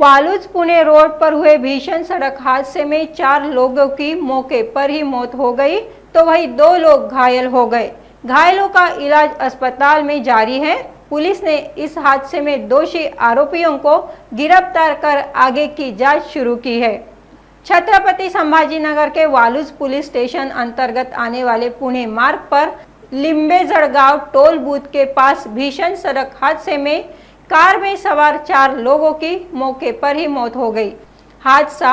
Waluj Pune road पर हुए भीषण सड़क हादसे में 4 लोगों की मौके पर ही मौत हो गई तो वहीं 2 लोग घायल हो गए। घायलों का इलाज अस्पताल में जारी है। पुलिस ने इस हादसे में दोषी आरोपियों को गिरफ्तार कर आगे की जांच शुरू की है। छत्रपति संभाजीनगर के वालूज पुलिस स्टेशन अंतर्गत आने वाले पुणे मार्ग पर लिंबेजड़गांव टोल बूथ के पास भीषण सड़क हादसे में कार में सवार 4 लोगों की मौके पर ही मौत हो गई। हादसा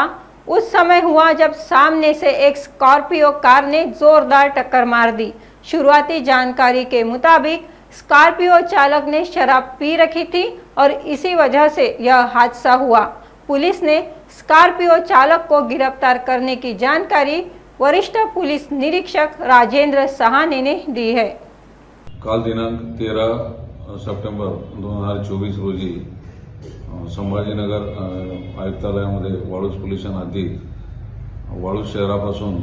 उस समय हुआ जब सामने से एक स्कॉर्पियो कार ने जोरदार टक्कर मार दी। शुरुआती जानकारी के मुताबिक स्कॉर्पियो चालक ने शराब पी रखी थी और इसी वजह से यह हादसा हुआ। पुलिस ने स्कॉर्पियो चालक को गिरफ्तार करने की जानकारी वरिष्ठ पुलिस निरीक्षक राजेंद्र सहाने ने दी है। काल दिनांक 13 सप्टेंबर 2024 रोजी संभाजीनगर आयुक्तालयामध्ये वाळूज पोलीस हद्दीत वाळूज शहरापासून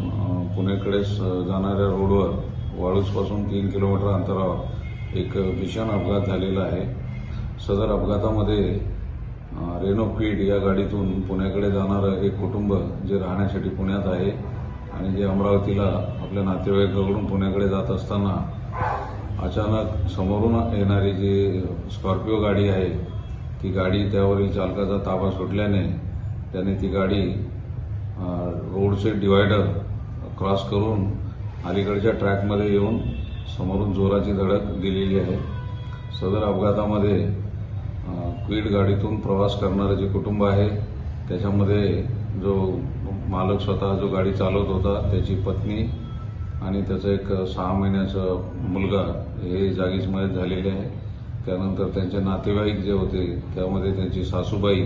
पुणेकडे जाणाऱ्या रोडवर वाळूजपासून 3 किलोमीटर अंतरावर एक भीषण अपघात झालेला आहे। सदर अपघातामध्ये रेनो क्विड या गाडीतून पुण्याकडे जाणारं एक कुटुंब जे राहण्यासाठी पुण्यात आहे आणि जे अमरावतीला आपल्या नातेवाईकाकडून पुण्याकडे जात असताना अचानक समोरून येणारी जी स्कॉर्पियो गाडी आहे ती गाडी त्यावरील चालकाचा ताबा सुटल्याने त्याने ती गाडी रोडचे डिवायडर क्रॉस करून अलीकडच्या ट्रॅकमध्ये येऊन समोरून जोराची धडक दिलेली आहे। सदर अपघातामध्ये क्विड गाडीतून प्रवास करणारे जे कुटुंब आहे त्याच्यामध्ये जो मालक स्वतः जो गाडी चालवत होता त्याची पत्नी आणि त्याचा एक 6 महिन्याचा मुलगा हे जागीच मयत झालेले आहे। त्यानंतर त्यांचे नातेवाईक जे होते त्यामध्ये त्यांची सासूबाई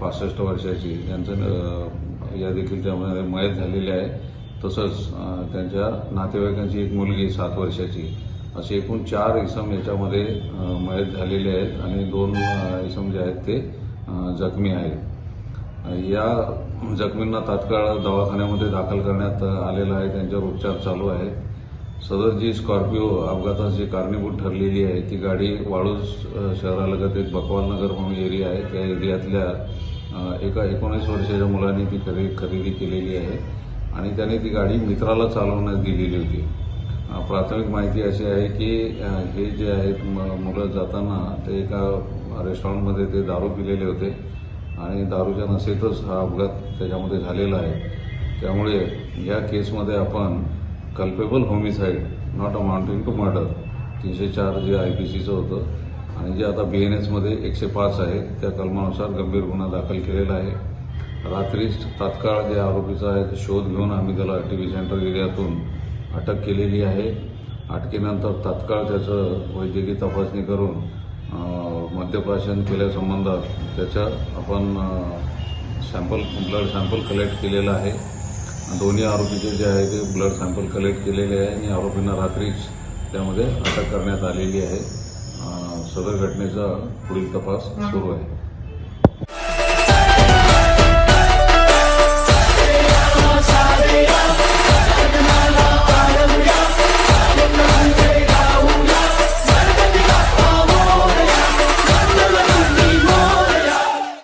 65 वर्षाची यांचं या देखील त्यामध्ये मयत झालेले आहे। तसंच त्यांच्या नातेवाईकांची एक मुलगी 7 वर्षाची असे एकूण 4 इसम याच्यामध्ये मयत झालेले आहेत आणि 2 इसम जे आहेत ते जखमी आहेत। या जखमींना तात्काळ दवाखान्यामध्ये दाखल करण्यात आलेलं आहे, त्यांच्यावर उपचार चालू आहेत। सदर जी स्कॉर्पियो अपघाताची कारणीभूत ठरलेली आहे ती गाडी वाळूज शहरालगत एक बकवालनगर म्हणून एरिया आहे त्या एरियातल्या एका 19 वर्षाच्या मुलाने ती खरेदी केलेली आहे आणि त्याने ती गाडी मित्राला चालवण्यास दिलेली होती। प्राथमिक माहिती अशी आहे की हे जे आहेत मुलं जाताना ते एका रेस्टॉरंटमध्ये ते दारू पिलेले होते आणि दारूच्या नशेतच हा अपघात त्याच्यामध्ये झालेला आहे। त्यामुळे या केसमध्ये आपण culpable homicide not amounting to murder 304 जे IPCचं होतं आणि जे आता BNS मध्ये 105 आहे त्या कलमानुसार गंभीर गुन्हा दाखल केलेला आहे। रात्रीच तात्काळ जे आरोपीचा आहे ते शोध घेऊन आम्ही त्याला टीव्ही सेंटर एरियातून अटक केलेली आहे। अटकेनंतर तात्काळ त्याचं वैद्यकीय तपासणी करून मद्यप्राशन केल्यासंबंधात त्याच्या आपण ब्लड सॅम्पल कलेक्ट केलेला आहे। दोन्ही आरोपीचे जे आहे ते ब्लड सॅम्पल कलेक्ट केलेले आहे आणि आरोपींना रात्रीच त्यामध्ये अटक करण्यात आलेली आहे। सदर घटनेचा पुढील तपास सुरू आहे।